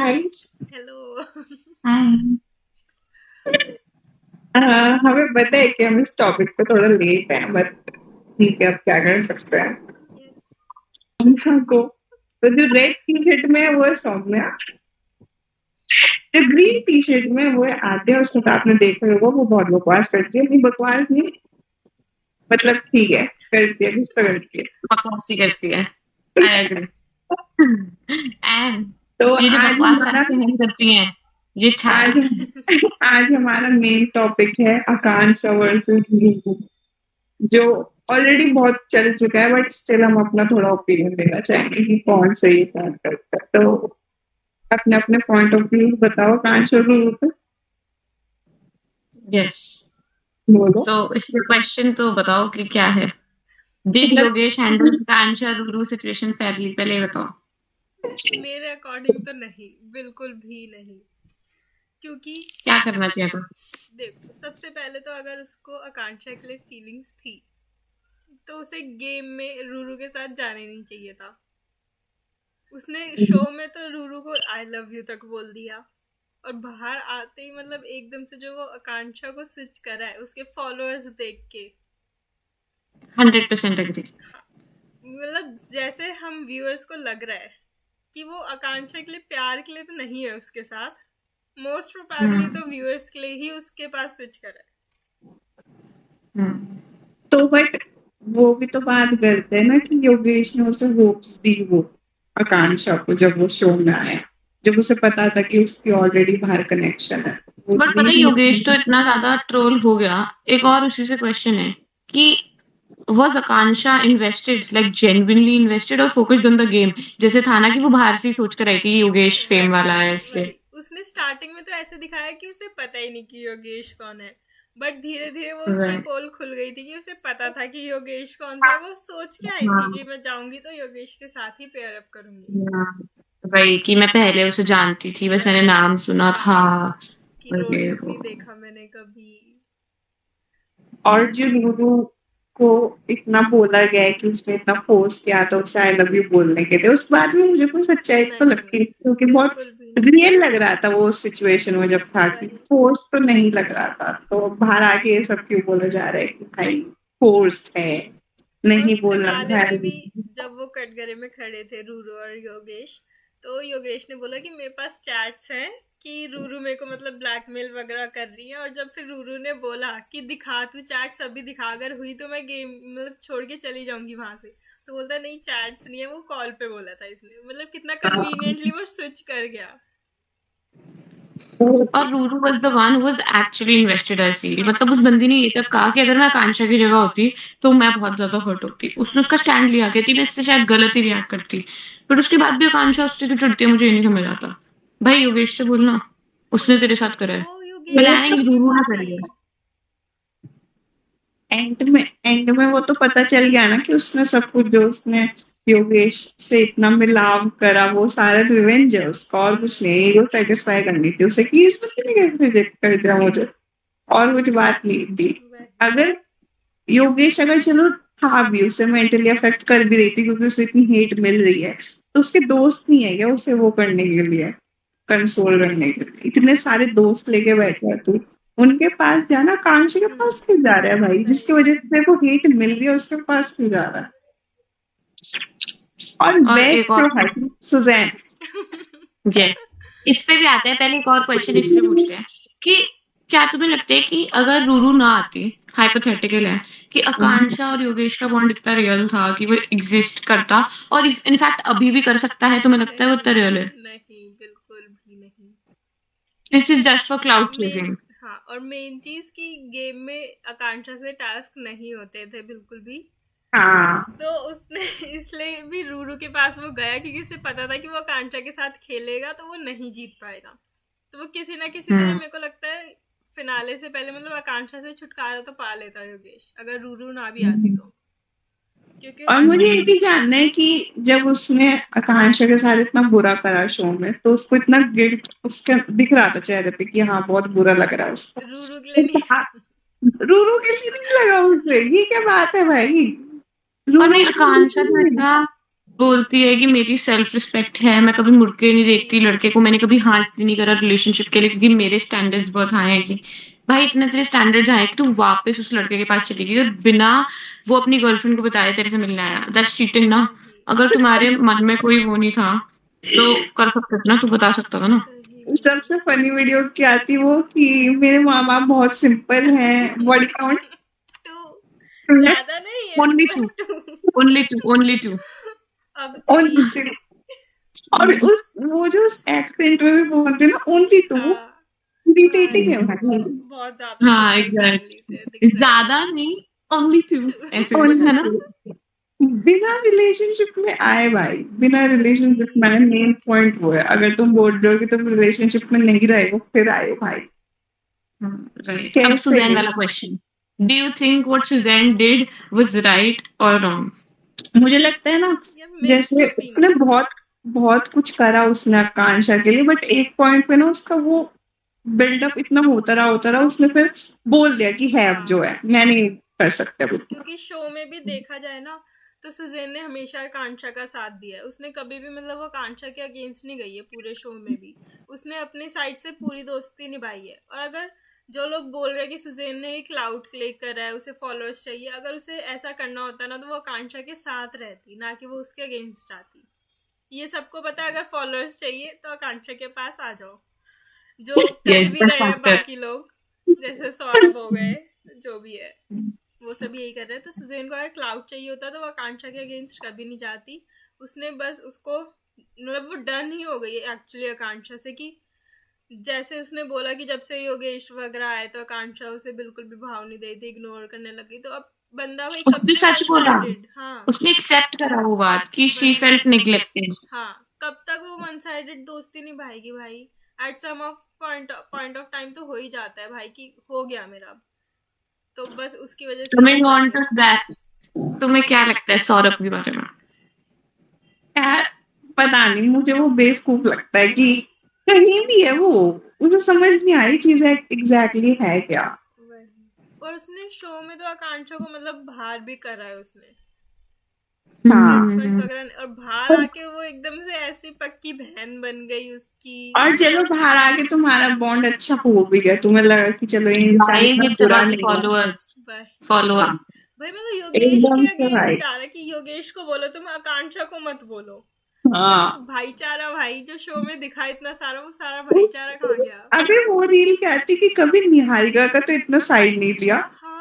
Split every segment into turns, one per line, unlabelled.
Guys.
Hello.
हाय।
हमें पता है कि हम इस टॉपिक पे थोड़ा लेट हैं, बट ठीक है, अब क्या कर सकते हैं। को तो जो रेड टी शर्ट में है वो है सौम्या, जो ग्रीन टी शर्ट में वो है आद्या। उसको तो आपने देखा होगा, वो बहुत बकवास करती है। नहीं बकवास नहीं, मतलब ठीक है, करती है, गुस्सा करती है,
बकवासी करती है। I agree. एंड
तो
ये जो
आज
बकवास
हमारा
सबसे नहीं करती हैं, ये
आज
छाया।
आज हमारा मेन टॉपिक है आकांक्षा वर्सेस नीतू, जो ऑलरेडी बहुत चल चुका है, बट स्टिल हम अपना थोड़ा ओपिनियन देना चाहेंगे कि कौन सही कौन गलत है। तो अपने अपने पॉइंट ऑफ व्यू बताओ, कहाँ शुरू होते
यस।
बोलो।
तो इसके क्वेश्चन तो बताओ कि क्या है। डिड
मतलब
योगेश हैंडल आकांक्षा रूरू सिचुएशन फेयरली? पहले ये बताओ।
मेरे अकॉर्डिंग तो नहीं, बिल्कुल भी नहीं। क्योंकि
क्या करना चाहिए था?
देखो, सबसे पहले तो अगर उसको आकांक्षा के लिए फीलिंग्स थी तो उसे गेम में रूरू के साथ जाने नहीं चाहिए था। उसने शो में तो रूरू को आई लव यू तक बोल दिया, और बाहर आते ही मतलब एकदम से जो वो आकांक्षा को स्विच करा है उसके फॉलोअर्स देख के।
100% एग्री।
मतलब जैसे हम व्यूअर्स को लग रहा है कि वो आकांक्षा के लिए, प्यार के लिए तो नहीं है उसके साथ, मोस्ट प्रोबेबली तो व्यूअर्स के लिए ही उसके पास स्विच करा है।
तो बट वो भी तो बात करते हैं ना कि योगेश ने उसे होप्स दी वो आकांक्षा को, जब वो शो में आया, जब उसे पता था कि उसकी ऑलरेडी बाहर कनेक्शन है।
बट पता है योगेश तो इतना ज्यादा ट्रोल हो गया। एक और उसी से क्वेश्चन है कि was Akanksha invested, like genuinely invested और फोकस्ड ऑन द गेम? जैसे था ना कि वो बाहर से ही सोच कर आई थी योगेश फेम वाला है इसलिए।
उसने स्टार्टिंग में तो ऐसे दिखाया कि उसे पता ही नहीं कि योगेश कौन है, बट धीरे धीरे वो उसकी पोल खुल गई थी कि उसे पता था कि योगेश कौन था। वो सोच के आई थी कि मैं जाऊंगी तो योगेश के साथ ही पेयर अप करूंगी।
वही कि मैं पहले उसे जानती थी, बस मैंने नाम सुना था
कि रोडीज नहीं देखा मैंने कभी।
और जो रूरू को इतना बोला गया है कि उसने इतना फोर्स किया था उसे आई लव यू बोलने के लिए, उस बात में मुझे कोई सच्चाई तो लगती है, क्योंकि बहुत रियल लग रहा था वो सिचुएशन में जब था, कि फोर्स तो नहीं लग रहा था। तो बाहर आके ये सब क्यों बोला जा रहा है कि भाई फोर्स्ड है, नहीं बोलना
फिनाले में भी जब वो कटघरे में खड़े थे रूरू और योगेश, तो योगेश ने बोला कि मेरे पास चैट्स हैं कि रूरू मेरे को मतलब ब्लैकमेल वगैरह कर रही है। और जब फिर रूरू ने बोला कि दिखा तू चैट्स, अभी दिखा, अगर हुई तो मैं गेम मतलब छोड़ के चली जाऊंगी वहां से, तो बोलता नहीं चैट्स नहीं है, वो कॉल पे बोला था इसने। मतलब कितना कन्वीनियंटली वो स्विच कर गया।
और Ruru was the one who was actually invested I feel. मतलब उस बंदी ने ये तक कहा कि अगर मैं आकांक्षा की जगह होती तो मैं बहुत ज्यादा हर्ट होती। उसने उसका स्टैंड लिया, कहती मैं इससे शायद गलत ही रिएक्ट करती, बट उसके बाद भी आकांक्षा उससे क्यों चिढ़ती है मुझे ये नहीं समझ आता। भाई योगेश से बोलना, उसने तेरे साथ करा है, प्लानिंग रूरू ने करी है।
एंड में वो तो पता चल गया ना कि उसने सब कुछ, जो उसने योगेश से इतना मिलाव करा, वो सारा रिवेंज है उसका, और कुछ नहीं। ईगो सेटिस्फाई करनी थी उसे कि इस बंदे ने कैसे रिजेक्ट कर दिया मुझे, और कुछ बात नहीं थी। अगर योगेश अगर चलो था भी, उसे मेंटली अफेक्ट कर भी रही थी क्योंकि उसे इतनी हेट मिल रही है, तो उसके दोस्त नहीं है क्या उसे वो करने के लिए, कंसोल करने के लिए? इतने सारे दोस्त लेके बैठे है तू, उनके पास जाना। कांशी के पास क्यों जा रहा है भाई? जिसकी वजह से तेरे को हेट मिल रही है उसके पास क्यों जा रहा है? और बेस्ट जो है सुजैन,
इस पे भी आता है। पहले एक और क्वेश्चन इससे पूछते हैं कि क्या तुम्हें लगता है कि अगर रूरू ना आती, हाइपोथेटिकल है, कि आकांक्षा और योगेश का बॉन्ड इतना रियल था कि वो एग्जिस्ट करता और इनफैक्ट अभी भी कर सकता है, तुम्हें लगता है वो इतना रियल है?
नहीं, बिल्कुल भी नहीं।
This is just for cloud chasing.
हाँ, और मेन चीज की गेम में आकांक्षा से टास्क नहीं होते थे बिल्कुल भी।
हाँ,
तो उसने इसलिए भी रूरू के पास वो गया क्योंकि उसे पता था कि वो आकांक्षा के साथ खेलेगा तो वो नहीं जीत पाएगा। तो वो किसी ना किसी तरह, मेरे को लगता है फिनाले से पहले मतलब आकांक्षा से छुटकारा तो पा लेता योगेश, अगर रूरू ना भी आती तो।
और मुझे ये भी जानना है कि जब उसने आकांक्षा के साथ इतना बुरा करा शो में, तो उसको इतना गिल्ट उसके दिख रहा था चेहरे पे कि हाँ बहुत बुरा लग रहा है उसको।
रूरू के लिए नहीं।
रूरू के लिए नहीं लगा उसे, ये क्या बात है भाई?
और नहीं, आकांक्षा जो इतना बोलती है कि मेरी सेल्फ रिस्पेक्ट है, मैं कभी मुड़ के नहीं देखती लड़के को, मैंने कभी हाँ इसलिए नहीं करा रिलेशनशिप के लिए क्योंकि मेरे स्टैंडर्ड्स बहुत हाई है। कि भाई इतने तेरे स्टैंडर्ड्स हाई है कि तू वापस उस लड़के के पास चली गई और बिना वो अपनी गर्लफ्रेंड को बताए तेरे से मिलने आया, दैट्स चीटिंग ना।
सही
अगर तुम्हारे मन में कोई वो नहीं था तो कर सकते थे ना, तू बता सकता था ना।
सही में
सबसे फनी वीडियो क्या आती वो कि मेरे माँ बाप बहुत सिंपल हैं, बॉडी काउंट
2 ज्यादा नहीं है,
ओनली टू,
बस 2
ओनली टू।
अब
ओनली
3
टू। और उस वो जो उस एक्सेंट में भी बोलते हैं ना ओनली टू,
हाँ
इरिटेटिंग
भाई
है भाई।
बहुत ज्यादा
हाँ
सिंपल फैमिली से दिख
एग्जैक्ट,
रहे हो।
ज्यादा नहीं, ओनली टू, ऐसे है ना।
ओनली बिना रिलेशनशिप में आए भाई, बिना रिलेशनशिप में आए, मेन पॉइंट वो है। अगर तुम बोल रहे हो कि तुम रिलेशनशिप में नहीं रहे हो फिर आए हो भाई,
राइट। अब
कैसे?
सुजैन वाला question, do you think what Suzanne did was right और रॉन्ग?
मुझे लगता है ना,
ये मिक्स्ड
जैसे उसने
ओपिनियन।
बहुत बहुत कुछ करा उसने आकांक्षा के लिए, बट एक पॉइंट पे ना उसका वो बिल्डअप इतना होता रहा, उसने फिर बोल दिया कि है अब जो है मैं नहीं कर सकता अब इतना।
क्योंकि शो में भी देखा जाए ना तो सुजैन ने हमेशा आकांक्षा का साथ दिया है। उसने कभी भी मतलब वो आकांक्षा के अगेंस्ट नहीं गई है पूरे शो में भी। उसने अपनी साइड से पूरी दोस्ती निभाई है। और अगर जो लोग बोल रहे हैं कि सुजैन ने एक क्लाउड क्लिक करा है, उसे फॉलोअर्स चाहिए, अगर उसे ऐसा करना होता ना तो वो आकांक्षा के साथ रहती, ना कि वो उसके अगेंस्ट जाती। ये सबको पता है, अगर फॉलोअर्स चाहिए तो आकांक्षा के पास आ जाओ, जो कर
यस,
भी
दैट्स
रहे हैं
फैक्टर।
बाकी लोग, जैसे सौरभ हो गए, जो भी है वो सब यही कर रहे हैं। तो सुजैन को अगर क्लाउड चाहिए होता तो वो आकांक्षा के अगेंस्ट कभी नहीं जाती। उसने बस उसको मतलब वो डन ही हो गई एक्चुअली आकांक्षा से, कि जैसे उसने बोला कि जब से योगेश वगैरह आए तो आकांक्षा उसे बिल्कुल भी भाव नहीं दे थी, इग्नोर करने लगी। तो अब बंदा भाई कब
उसने
से
सच
वन
बोला,
साइडेड। हाँ
उसने एक्सेप्ट करा वो बात कि शी
वही।
Felt neglected.
हाँ कब तक वो वन साइडेड दोस्ती निभाएगी भाई। At some of point of time तो हो ही जाता है भाई कि हो गया मेरा, तो बस उसकी वजह से ही
कमिंग
हुआ
ऑन
फिर।
टू दैट, तुम्हें क्या लगता है सौरभ के बारे में?
यार पता नहीं, मुझे वो बेवकूफ लगता है कि कहीं भी है वो, मुझे समझ नहीं आ रही चीज एग्जैक्टली है क्या।
वही। और उसने शो में तो आकांक्षा को मतलब बाहर भी करा है उसने,
हाँ,
अनाउंसमेंट्स वगैरह, और बाहर आके वो एकदम से ऐसी पक्की बहन बन गई उसकी।
और चलो बाहर आके तुम्हारा बॉन्ड अच्छा हो भी गया, तुम्हें लगा कि चलो ये इंसान
भाई
इतना
इट्स
बुरा
अबाउट
नहीं है,
फॉलोअर्स,
भाई
फॉलोअर्स।
भाई मैं तो योगेश
एकदम
के
से भाई।
अगेंस्ट आ रहा कि योगेश को बोलो, तुम आकांक्षा को मत बोलो।
हाँ,
मतलब भाईचारा भाई जो शो में दिखा इतना सारा, वो सारा भाईचारा कहाँ गया।
अबे वो रील क्या थी कि कभी निहारिका का तो इतना साइड नहीं लिया,
हाँ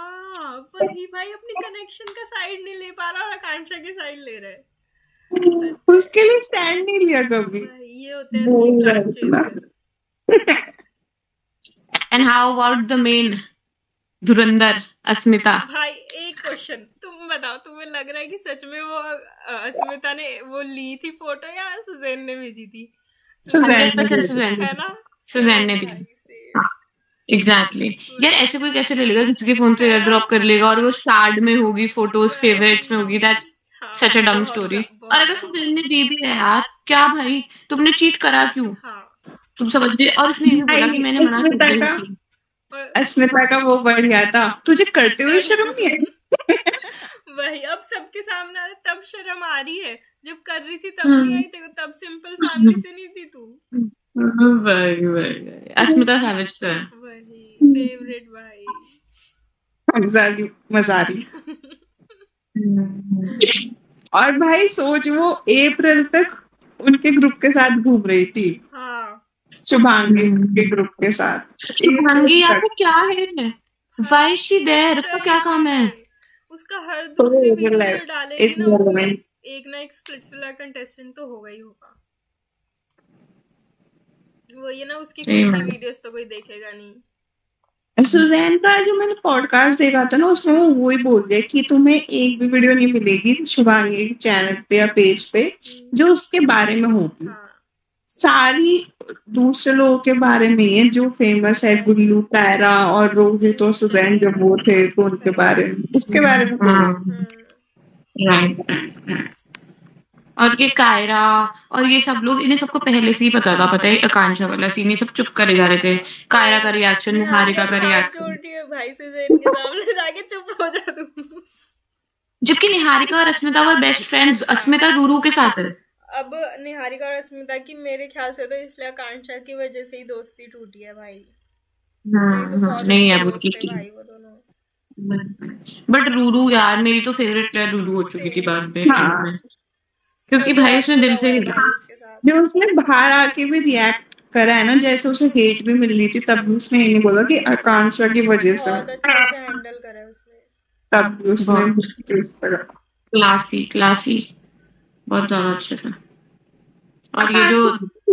वही भाई, अपनी कनेक्शन का साइड नहीं ले पा रहा और आकांक्षा के साइड ले रहे।
उसके लिए स्टैंड नहीं लिया कभी,
भाई ये होते हैं असली
बोल रहा
क्लाउड
है इतना।
Chasers.
And how about the main धुरंधर अस्मिता?
भाई एक क्वेश्चन तुम बताओ, तुम्हें लग रहा है कि सच में वो अस्मिता ने वो ली थी फोटो या सुजैन ने भेजी थी?
सुजैन
100% सुजैन
है
ने,
ना,
सुजैन ने
सेम
दी।
भाई सेम।
एग्जैक्टली। यार ऐसे कोई कैसे ले लेगा, किसी के फोन से
है
एयर
ना?
ड्रॉप कर लेगा और वो स्टार्ड में होगी, फोटोज फेवरेट्स में होगी,
वही।
दैट्स
हाँ
सच अ डम
बहुत
स्टोरी। और
बहुत
अगर
ज्यादा।
सुजैन ने दी भी है यार, क्या भाई तुमने चीट करा क्यों?
हाँ
तुम समझ रहे? और उसने ये भी बोला कि
भाई।
मैंने मना कर दी थी।
और
अस्मिता का वो बढ़िया था, तुझे करते हुए शर्म नहीं आई?
वही, अब सबके सामने आ रहा तब शर्म आ रही है, जब कर रही थी तब नहीं आई तेरे को, तब सिंपल फैमिली से नहीं थी तू।
वही अस्मिता सैवेज तो है।
वही फेवरेट भाई।
मजारी। और भाई सोच, वो अप्रैल तक उनके ग्रुप के साथ घूम रही थी,
हाँ
शुभांगी के ग्रुप के साथ।
शुभांगी
अप्रैल
आपको क्या है? Why she there? उसका क्या काम है?
में उसका हर दूसरी वीडियो ये
तक
डालेगी ना, उसमें एक ना एक स्प्लिट्सविला कंटेस्टेंट तो होगा ही होगा। वो ये ना उसकी
सही
खुद की
में।
वीडियोस तो कोई देखेगा नहीं।
सुजैन का जो मैंने पॉडकास्ट देखा था ना, उसमें वो वही बोल रहे कि तुम्हें एक भी वीडियो नहीं मिलेगी शुभांगी के चैनल पे या पेज पे जो उसके बारे में होगी,
हाँ
सारी दूसरे लोगों के बारे में है जो फेमस है, गुल्लू, कायरा और रोहित और सुजैन जब वो थे तो उनके बारे में, उसके बारे में बोल।
राइट। और ये कायरा और ये सब लोग, इन्हें सबको पहले से ही पता था, पता है आकांक्षा वाला सीन, ये सब चुप करे जा रहे थे। कायरा का रिएक्शन, निहारिका का
हाथ जोड़
रिएक्शन,
रही है भाई सुजैन के सामने, जाके चुप हो जा तुम।
जबकि निहारिका और अस्मिता वर बेस्ट फ्रेंड्स, अस्मिता रूरू के साथ है।
अब निहारिका और अस्मिता की मेरे ख्याल से तो इसलिए आकांक्षा की वजह से ही दोस्ती टूटी है भाई, नहीं तो बहुत
नहीं
अच्छे
है
दोस्त थे
उनकी।
भाई वो दोनों।
बट रूरू यार, मेरी तो फेवरेट प्लेयर रूरू हो चुकी थी बाद में
हाँ
end में, क्योंकि
मेरे को
भाई
बहुत
उसने
बुरा
दिल से
हुआ
खेला।
भाई उसके साथ।
जो उसने बाहर आके भी रिएक्ट करा है ना, जैसे उसे हेट भी मिल रही थी तब भी उसने ये नहीं बोला कि आकांक्षा की वजह से,
बहुत अच्छे से हैंडल करा है उसने।
तब भी उसने
बहुत क्लासी, बहुत ज्यादा अच्छे से। और ये जो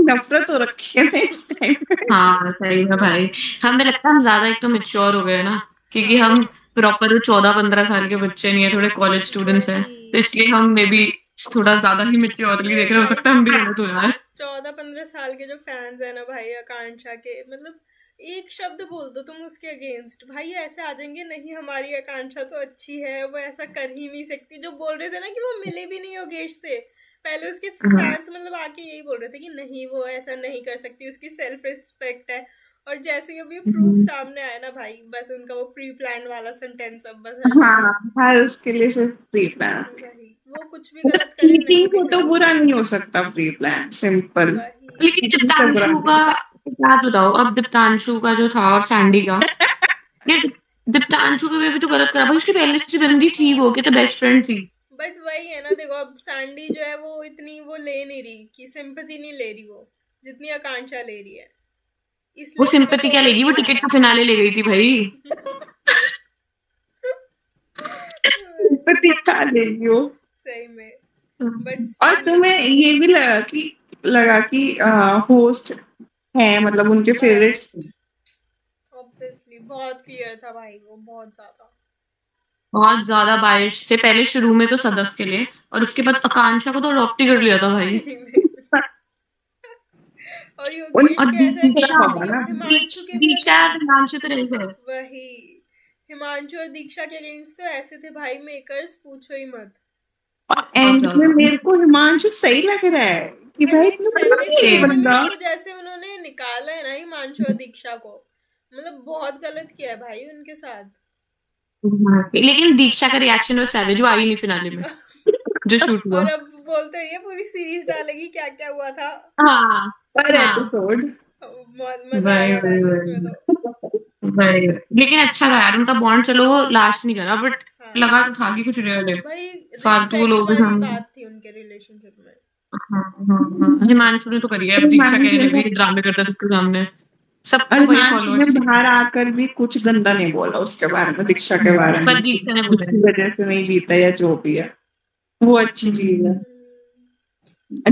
नफरत हो रखी है ना इस टाइम पे।
हाँ सही है भाई, हमें लगता है हम ज्यादा एक तो मेच्योर हो गए ना, क्योंकि
हाँ।
हम प्रॉपर 14-15 साल के बच्चे नहीं है, थोड़े कॉलेज स्टूडेंट्स हैं, तो
वही
इसलिए हम मे बी थोड़ा ज्यादा ही मेच्योरली देख रहे हो सकता है हम भी गलत हो जाए।
14-15 साल के जो फैंस है ना भाई आकांक्षा के, मतलब एक शब्द बोल दो तुम उसके अगेंस्ट, भाई ऐसे आ जाएंगे, नहीं हमारी आकांक्षा तो अच्छी है, वो ऐसा कर ही नहीं सकती। जो बोल रहे थे ना कि वो मिले भी नहीं योगेश से, पहले उसके फैंस मतलब आके यही बोल रहे थे कि नहीं वो ऐसा नहीं कर सकती, उसकी सेल्फ रिस्पेक्ट है। और जैसे ही अभी प्रूफ सामने आया ना भाई, बस उनका वो प्री प्लान वाला सेंटेंस अब बस हट
हाँ,
गया।
हर उसके लिए सिर्फ प्री प्लान।
वही, वो कुछ भी गलत करे नहीं
चीटिंग को तो
दिखेगा।
बुरा नहीं हो सकता प्री प्लान, सिंपल।
वही
लेकिन
चीटिंग तो बुरा
दीप्तांशु का बात बताओ, अब दीप्तांशु का जो था और सैंडी का, ये दीप्तांशु के भी तो गलत करा भाई, उसकी पहले से बंदी थी, वो कहते बेस्ट फ्रेंड थी।
बट वही है ना, देखो अब सैंडी जो है वो इतनी वो ले नहीं रही कि सिंपैथी नहीं ले रही वो, जितनी आकांक्षा ले रही है,
वो
इसलिए उस पे
सिंपैथी क्या
फोकस
लेगी, वो
किया
टिकट
है।
का फिनाले ले गई थी भाई।
सिंपैथी खा लेगी वो।
सही में, बट
और
स्टिल
तुम्हें ये भी लगा कि होस्ट है, मतलब उनके फेवरेट्स।
बायस्ड, ऑब्वियसली बहुत क्लियर था भाई वो, बहुत ज्यादा।
बहुत ज्यादा बारिश से पहले शुरू में तो सदफ के लिए, और उसके बाद आकांक्षा को तो अडॉप्ट ही कर लिया था भाई।
सही में। और
उन
योगेश
और
के ऐसे
दीक्षा
हिमांशु के भी
दीक्षा
अगेंस्ट,
हिमांशु तो रही गए।
वही हिमांशु और दीक्षा के अगेंस्ट तो ऐसे थे भाई, मेकर्स पूछो ही मत।
और एंड में मेरे को हिमांशु सही लग रहा है कि भाई इतना बुरा नहीं है ये
सेम।
बंदा।
उसको जैसे उन्होंने निकाला है ना हिमांशु और दीक्षा को, मतलब बहुत गलत किया है भाई उनके साथ।
लेकिन दीक्षा का रिएक्शन वो सैवेज, वो आई नहीं फिनाले में जो शूट हुआ।
और अब बोलते रहिए पूरी सीरीज डालेगी क्या क्या हुआ था।
हाँ
पर
हाँ,
एपिसोड
मजा आ गया भाई उसमें तो।
वही। लेकिन अच्छा था यार उनका बॉन्ड, चलो वो लास्ट नहीं करा, बट
हाँ
लगा तो था कि कुछ रियल है।
भाई,
फालतू वो
रिस्पेक्ट
लोग
वाली
हम।
बात थी उनके रिलेशनशिप में।
हिमांशु ने तो करी है, अब दीक्षा कहने लग गई ड्रामे करता है सबके सामने,
और
सबको भाई
हिमांशु ने
फॉलोअर्स।
बाहर आकर भी कुछ गंदा नहीं बोला उसके बारे में, दीक्षा के बारे में,
पर दीक्षा ने बोला
उसकी वजह से नहीं जीता या जो भी है, वो अच्छी चीज है।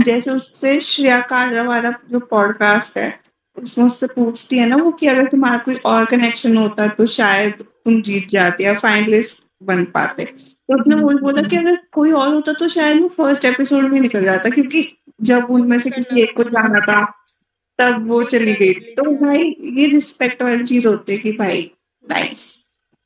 जैसे उससे श्रेया काजरा वाला जो पॉडकास्ट है, उसमें उससे पूछती है ना वो कि अगर तुम्हारा कोई और कनेक्शन होता तो शायद तुम जीत जाते या फाइनलिस्ट बन पाते, तो उसने वही बोला कि अगर कोई और होता तो शायद वो फर्स्ट एपिसोड में निकल जाता, क्योंकि जब उनमें से
चूज
किसी एक को
करना
जाना था तब वो चली
दीक्षा
गई
निकली
थी। तो
थी, हाँ।
भाई ये रिस्पेक्ट वाली चीज होती है कि भाई नाइस,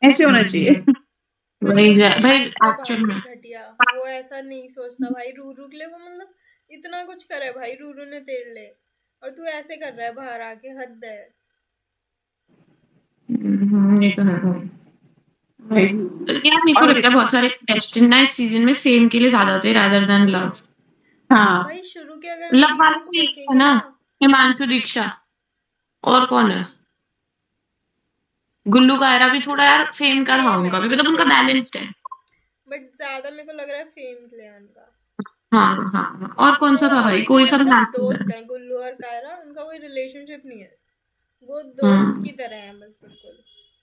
ऐसे होना चाहिए।
पर
भाई
योगेश तो
एक्चुअल
भाई
में
घटिया, वो ऐसा नहीं सोचता भाई रूरू के लिए, वो मतलब इतना कुछ करे भाई रूरू ने तेरे लिए, और तू ऐसे कर रहा है बाहर आके, हद है।
ये तो है भाई।
भाई
यार मेरे को लगता है बहुत सारे कंटेस्टेंट ना इस सीजन में फेम के लिए ज्यादा थे रादर देन लव।
हाँ,
भाई शुरू के अगर हम
लव वाला
सीजन्स
तो एक है
देखेंगे
ना,
ना,
हिमांशु दीक्षा, और कौन है, गुल्लू कायरा भी थोड़ा यार फेम का था
फेम
उनका
है
भी,
ये,
मतलब उनका
फेम है,
बैलेंस्ड है।
बट ज्यादा मेरे को लग रहा है फेम के लिए है उनका।
हाँ हाँ हाँ। और कौन सा
वो
था भाई,
अभी भी
कोई सा
मतलब
मैच
दोस्त
है।
हैं गुल्लू और कायरा, उनका कोई रिलेशनशिप नहीं है, वो दोस्त
हम्म,
की तरह है बस, बिल्कुल।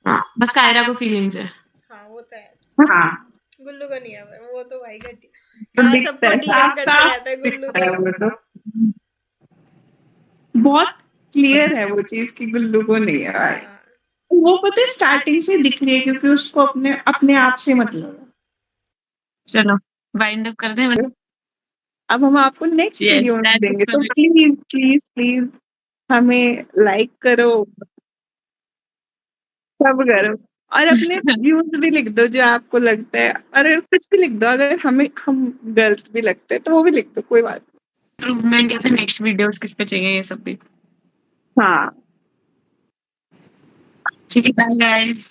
हाँ, बस कायरा को फीलिंग्स है।
हाँ वो तो है,
हाँ,
गुल्लू का नहीं है पर वो तो भाई घटी,
तो
यहाँ
दिखता
सबको
है,
डीएम
साफ
करते
साफ
रहता है गुल्लू
दिखता
तो।
है वो तो, बहुत क्लियर है वो चीज कि गुल्लू को नहीं है भाई।
हाँ
वो पता है स्टार्टिंग से दिख रही है क्योंकि उसको अपने अपने आप से मतलब है।
चलो वाइंड अप कर दें।
अब हम आपको नेक्स्ट
यस
वीडियो में
दैट्स इट
देंगे, तो
फॉर
प्लीज प्लीज प्लीज हमें लाइक करो, सब करो, और अपने व्यूज भी लिख दो जो आपको लगता है, और कुछ भी लिख दो, अगर हम गलत भी लगते हैं तो वो भी लिख दो, कोई बात
इम्प्रूवमेंट या फिर नेक्स्ट वीडियोस किस पे चाहिए, ये सब भी।
नहीं। हाँ,
ठीक है, बाय गाइस।